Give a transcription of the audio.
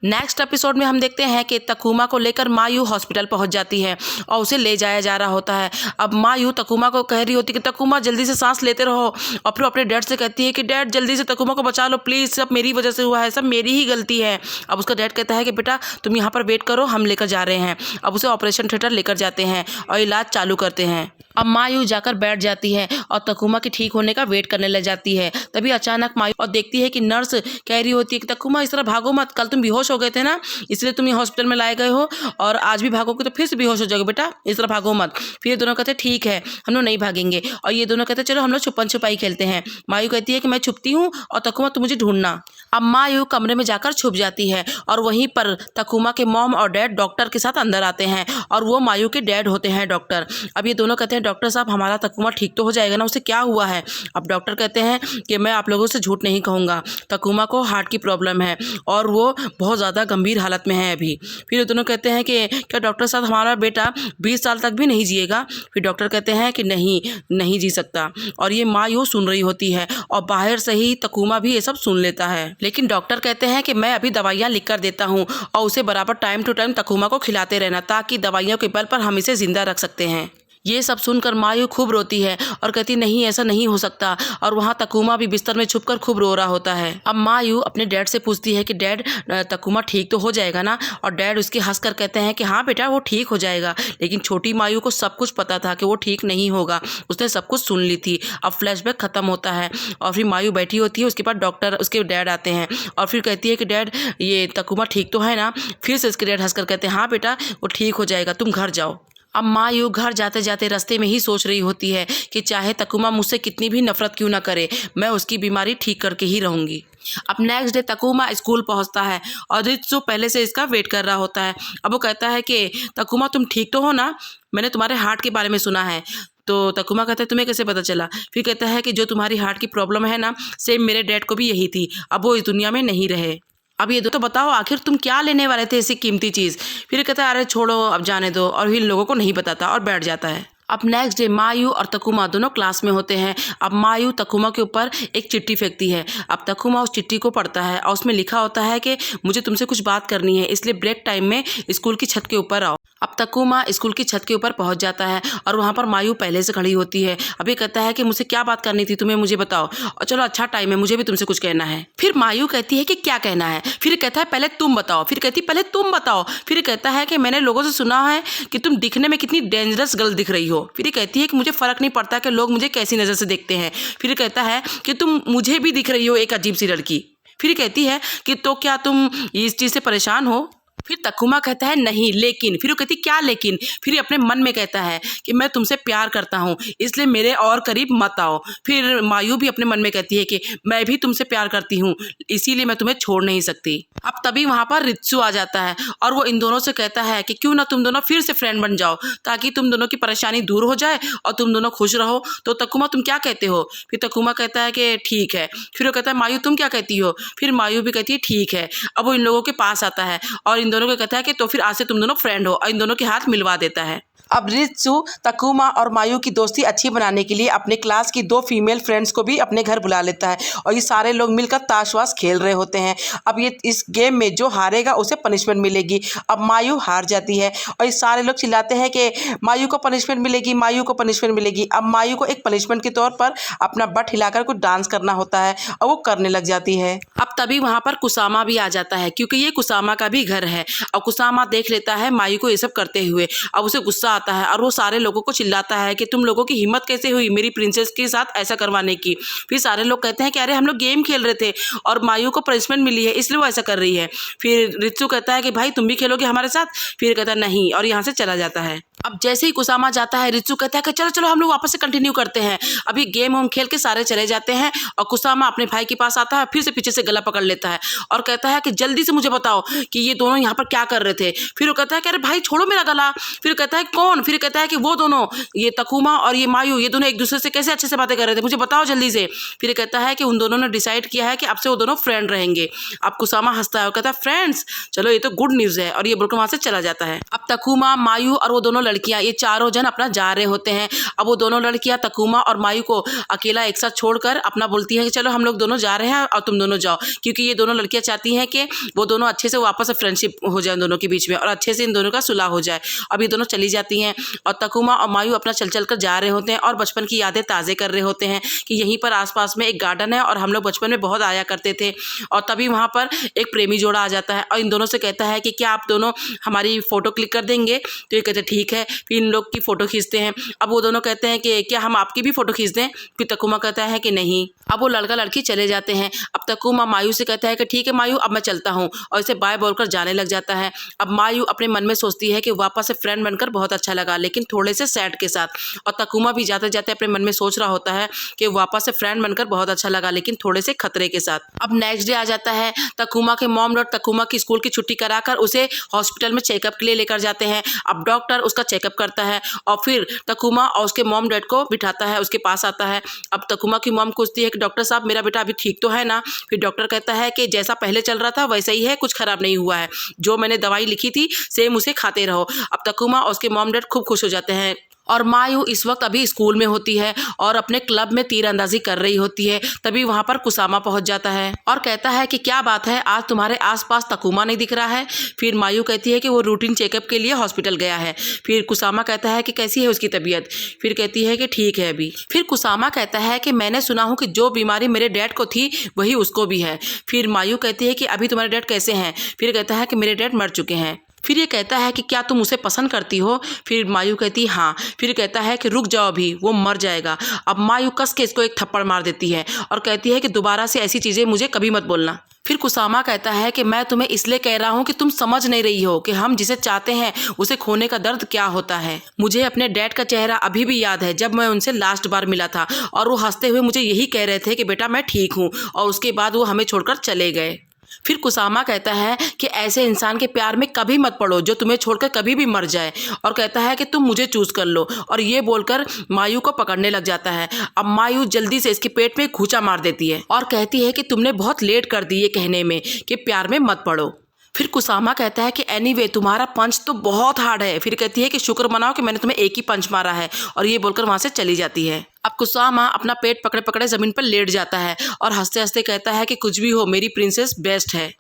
Next episode में हम देखते हैं कि तकुमा को लेकर मायू हॉस्पिटल पहुंच जाती है और उसे ले जाया जा रहा होता है। अब मायू तकुमा को कह रही होती है कि तकुमा जल्दी से सांस लेते रहो, और फिर अपने डैड से कहती है कि डैड जल्दी से तकुमा को बचा लो प्लीज़, सब मेरी वजह से हुआ है, सब मेरी ही गलती है। अब उसका डैड कहता है कि बेटा तुम यहाँ पर वेट करो, हम लेकर जा रहे हैं। अब उसे ऑपरेशन थिएटर लेकर जाते हैं और इलाज चालू करते हैं। अब मायू जाकर बैठ जाती है और तकुमा के ठीक होने का वेट करने लग जाती है। तभी अचानक मायू और देखती है कि नर्स कह रही होती है कि तकुमा इस तरह भागो मत, कल तुम बेहोश हो गए थे ना, इसलिए तुम ये हॉस्पिटल में लाए गए हो, और आज भी भागोगे तो फिर से बेहोश हो जाओगे, बेटा इस तरह भागो मत। फिर ये दोनों कहते हैं ठीक है हम लोग नहीं भागेंगे, और ये दोनों कहते हैं चलो हम लोग छुपन छुपाई खेलते हैं। मायू कहती है कि मैं छुपती हूँ और तकुमा तुम मुझे ढूंढना। अब मायू कमरे में जाकर छुप जाती है और वहीं पर तकुमा के मॉम और डैड डॉक्टर के साथ अंदर आते हैं, और वो मायू के डैड होते हैं डॉक्टर। अब ये दोनों कहते हैं डॉक्टर साहब हमारा तकुमा ठीक तो हो जाएगा ना, उसे क्या हुआ है। अब डॉक्टर कहते हैं कि मैं आप लोगों से झूठ नहीं कहूँगा, तकुमा को हार्ट की प्रॉब्लम है और वो बहुत ज़्यादा गंभीर हालत में है अभी। फिर ये दोनों कहते हैं कि क्या डॉक्टर साहब हमारा बेटा 20 साल तक भी नहीं जिएगा। फिर डॉक्टर कहते हैं कि नहीं जी सकता, और ये मायू सुन रही होती है और बाहर से ही तकुमा भी ये सब सुन लेता है। लेकिन डॉक्टर कहते हैं कि मैं अभी दवाइयाँ लिख कर देता हूँ और उसे बराबर टाइम टू टाइम तकुमा को खिलाते रहना, ताकि दवाइयों के बल पर हम इसे जिंदा रख सकते हैं। ये सब सुनकर मायू खूब रोती है और कहती नहीं ऐसा नहीं हो सकता, और वहाँ तकुमा भी बिस्तर में छुपकर खूब रो रहा होता है। अब मायू अपने डैड से पूछती है कि डैड तकुमा ठीक तो हो जाएगा ना, और डैड उसके हंसकर कहते हैं कि हाँ बेटा वो ठीक हो जाएगा। लेकिन छोटी मायू को सब कुछ पता था कि वो ठीक नहीं होगा, उसने सब कुछ सुन ली थी। अब फ्लैशबैक खत्म होता है और फिर मायू बैठी होती है, उसके बाद डॉक्टर उसके डैड आते हैं और फिर कहती है कि डैड ये तकुमा ठीक तो है ना। फिर से उसके डैड हंसकर कहते हैं हाँ बेटा वो ठीक हो जाएगा, तुम घर जाओ। अब मायू घर जाते जाते रास्ते में ही सोच रही होती है कि चाहे तकुमा मुझसे कितनी भी नफरत क्यों ना करे, मैं उसकी बीमारी ठीक करके ही रहूंगी। अब नेक्स्ट डे तकुमा स्कूल पहुंचता है और रित्सु पहले से इसका वेट कर रहा होता है। अब वो कहता है कि तकुमा तुम ठीक तो हो ना, मैंने तुम्हारे हार्ट के बारे में सुना है। तो तकुमा कहता है तुम्हें कैसे पता चला। फिर कहता है कि जो तुम्हारी हार्ट की प्रॉब्लम है ना, सेम मेरे डैड को भी यही थी, अब वो इस दुनिया में नहीं रहे। अब ये तो बताओ आखिर तुम क्या लेने वाले थे ऐसी कीमती चीज़। फिर कहता है अरे छोड़ो अब जाने दो, और फिर लोगों को नहीं बताता और बैठ जाता है। अब नेक्स्ट डे मायू और तकुमा दोनों क्लास में होते हैं। अब मायू तकुमा के ऊपर एक चिट्ठी फेंकती है। अब तकुमा उस चिट्ठी को पढ़ता है और उसमें लिखा होता है कि मुझे तुमसे कुछ बात करनी है, इसलिए ब्रेक टाइम में स्कूल की छत के ऊपर आओ। अब तकुमा स्कूल की छत के ऊपर पहुंच जाता है और वहां पर मायू पहले से खड़ी होती है। अब ये कहता है कि मुझसे क्या बात करनी थी तुम्हें, मुझे बताओ, और चलो अच्छा टाइम है मुझे भी तुमसे कुछ कहना है। फिर मायू कहती है कि क्या कहना है। फिर कहता है पहले तुम बताओ। फिर कहती पहले तुम बताओ। फिर कहता है कि मैंने लोगों से सुना है कि तुम दिखने में कितनी डेंजरस गर्ल दिख रही हो। फिर कहती है कि मुझे फर्क नहीं पड़ता कि लोग मुझे कैसी नजर से देखते हैं। फिर कहता है कि तुम मुझे भी दिख रही हो एक अजीब सी लड़की। फिर कहती है कि तो क्या तुम इस चीज से परेशान हो। फिर तकुमा कहता है नहीं लेकिन। फिर वो कहती क्या लेकिन। फिर अपने मन में कहता है कि मैं तुमसे प्यार करता हूँ, इसलिए मेरे और करीब मत आओ। फिर मायू भी अपने मन में कहती है कि मैं भी तुमसे प्यार करती हूँ, इसीलिए मैं तुम्हें छोड़ नहीं सकती। अब तभी वहाँ पर रित्सु आ जाता है और वो इन दोनों से कहता है कि क्यों ना तुम दोनों फिर से फ्रेंड बन जाओ, ताकि तुम दोनों की परेशानी दूर हो जाए और तुम दोनों खुश रहो। तो तकुमा तुम क्या कहते हो। फिर तकुमा कहता है कि ठीक है। फिर वो कहता है मायू तुम क्या कहती हो। फिर मायू भी कहती है ठीक है। अब वो इन लोगों के पास आता है और इन दोनों को कहता है कि तो फिर आज से तुम दोनों फ्रेंड हो, और इन दोनों के हाथ मिलवा देता है। अब रित्सु तकुमा और मायू की दोस्ती अच्छी बनाने के लिए अपने क्लास की 2 फीमेल फ्रेंड्स को भी अपने घर बुला लेता है और ये सारे लोग मिलकर ताश खेल रहे होते हैं। अब ये इस गेम में जो हारेगा उसे पनिशमेंट मिलेगी। अब मायू हार जाती है और ये सारे लोग चिल्लाते हैं कि मायू को पनिशमेंट मिलेगी, मायू को पनिशमेंट मिलेगी। अब मायू को एक पनिशमेंट के तौर पर अपना बट हिलाकर कुछ डांस करना होता है और वो करने लग जाती है। अब तभी वहाँ पर कुसामा भी आ जाता है, क्योंकि ये कुसामा का भी घर है। और कुसामा देख लेता है मायू को ये सब करते हुए। अब उसे गुस्सा आता है और वो सारे लोगों को चिल्लाता है कि तुम लोगों की हिम्मत कैसे हुई मेरी प्रिंसेस के साथ ऐसा करवाने की। फिर सारे लोग कहते हैं कि अरे हम लोग गेम खेल रहे थे और मायू को पनिशमेंट मिली है इसलिए वो ऐसा कर रही है। फिर रित्सु कहता है कि भाई तुम भी खेलोगे हमारे साथ। फिर कहता है नहीं, और यहाँ से चला जाता है। अब जैसे ही कुसामा जाता है रित्सु कहता है कि चलो चलो हम लोग वापस से कंटिन्यू करते हैं। अभी गेम हम खेल के सारे चले जाते हैं और कुसामा अपने भाई के पास आता है, फिर से पीछे से गला पकड़ लेता है और कहता है कि जल्दी से मुझे बताओ कि ये दोनों यहाँ पर क्या कर रहे थे। फिर वो कहता है कि अरे भाई छोड़ो मेरा गला। फिर कहता है कौन। फिर कहता है कि वो दोनों, ये तकुमा और ये मायू, ये दोनों एक दूसरे से कैसे अच्छे से बातें कर रहे थे, मुझे बताओ जल्दी से। फिर कहता है कि उन दोनों ने डिसाइड किया है कि अब से वो दोनों फ्रेंड रहेंगे। अब कुसामा हंसता है और कहता है फ्रेंड्स, चलो ये तो गुड न्यूज़ है, और ये बोलकर वहाँ से चला जाता है। अब तकुमा मायू और वो दोनों दोनों लड़कियां, ये चारों जन अपना जा रहे होते हैं। अब वो दोनों लड़कियां तकुमा और मायू को अकेला एक साथ छोड़कर अपना बोलती है कि चलो हम लोग दोनों जा रहे हैं और तुम दोनों जाओ, क्योंकि ये दोनों लड़कियां चाहती हैं कि वो दोनों अच्छे से वापस से फ्रेंडशिप हो जाए दोनों के बीच में और अच्छे से इन दोनों का सुलह हो जाए। अब ये दोनों चली जाती हैं और तकुमा और मायू अपना चल चल कर जा रहे होते हैं और बचपन की यादें ताज़े कर रहे होते हैं कि यहीं पर आसपास में एक गार्डन है और हम लोग बचपन में बहुत आया करते थे। और तभी वहाँ पर एक प्रेमी जोड़ा आ जाता है और इन दोनों से कहता है कि क्या आप दोनों हमारी फ़ोटो क्लिक कर देंगे? तो ये कहते हैं ठीक है। फिर इन लोग की फ़ोटो खींचते हैं। अब वो दोनों कहते हैं कि क्या हम आपकी भी फ़ोटो खींच दें? फिर तकुमा कहता है कि नहीं। अब वो लड़का लड़की चले जाते हैं। अब तकुमा मायू से कहता है कि ठीक है मायू, अब मैं चलता हूँ, और इसे बाय बोलकर जाने लग जाता है। अब मायू अपने मन में सोचती है कि वापस से फ्रेंड बनकर बहुत अच्छा लगा, लेकिन थोड़े से सैड के साथ। और तकुमा भी जाते जाते अपने मन में सोच रहा होता है कि वापस से फ्रेंड बनकर बहुत अच्छा लगा, लेकिन थोड़े से खतरे के साथ। अब नेक्स्ट डे आ जाता है। तकुमा के मॉम डॉट तकुमा की स्कूल की छुट्टी कराकर उसे हॉस्पिटल में चेकअप के लिए लेकर जाते हैं। अब डॉक्टर उसका चेकअप करता है और फिर तकुमा और उसके मॉम डैड को बिठाता है, उसके पास आता है। अब तकुमा की मॉम पूछती है कि डॉक्टर साहब मेरा बेटा अभी ठीक तो है ना? फिर डॉक्टर कहता है कि जैसा पहले चल रहा था वैसा ही है, कुछ खराब नहीं हुआ है, जो मैंने दवाई लिखी थी सेम उसे खाते रहो। अब तकुमा और उसके मॉम डैड खूब खुश हो जाते हैं। और मायू इस वक्त अभी स्कूल में होती है और अपने क्लब में तीरंदाजी कर रही होती है। तभी वहाँ पर कुसामा पहुँच जाता है और कहता है कि क्या बात है, आज तुम्हारे आसपास तकुमा नहीं दिख रहा है? फिर मायू कहती है कि वो रूटीन चेकअप के लिए हॉस्पिटल गया है। फिर कुसामा कहता है कि कैसी है उसकी तबीयत? फिर कहती है कि ठीक है अभी। फिर कुसामा कहता है कि मैंने सुना हूँ कि जो बीमारी मेरे डैड को थी वही उसको भी है। फिर मायू कहती है कि अभी तुम्हारे डैड कैसे हैं? फिर कहता है कि मेरे डैड मर चुके हैं। फिर ये कहता है कि क्या तुम उसे पसंद करती हो? फिर मायू कहती है हाँ। फिर कहता है कि रुक जाओ अभी, वो मर जाएगा। अब मायू कस के इसको एक थप्पड़ मार देती है और कहती है कि दोबारा से ऐसी चीज़ें मुझे कभी मत बोलना। फिर कुसामा कहता है कि मैं तुम्हें इसलिए कह रहा हूँ कि तुम समझ नहीं रही हो कि हम जिसे चाहते हैं उसे खोने का दर्द क्या होता है। मुझे अपने डैड का चेहरा अभी भी याद है जब मैं उनसे लास्ट बार मिला था और वो हंसते हुए मुझे यही कह रहे थे कि बेटा मैं ठीक हूँ, और उसके बाद वो हमें छोड़कर चले गए। फिर कुसामा कहता है कि ऐसे इंसान के प्यार में कभी मत पड़ो जो तुम्हें छोड़कर कभी भी मर जाए, और कहता है कि तुम मुझे चूज कर लो, और ये बोलकर मायू को पकड़ने लग जाता है। अब मायू जल्दी से इसके पेट में घूंचा मार देती है और कहती है कि तुमने बहुत लेट कर दी ये कहने में कि प्यार में मत पड़ो। फिर कुसामा कहता है कि एनीवे तुम्हारा पंच तो बहुत हार्ड है। फिर कहती है कि शुक्र मनाओ कि मैंने तुम्हें एक ही पंच मारा है, और ये बोलकर वहां से चली जाती है। अब कुसामा अपना पेट पकड़े पकड़े जमीन पर लेट जाता है और हंसते हंसते कहता है कि कुछ भी हो मेरी प्रिंसेस बेस्ट है।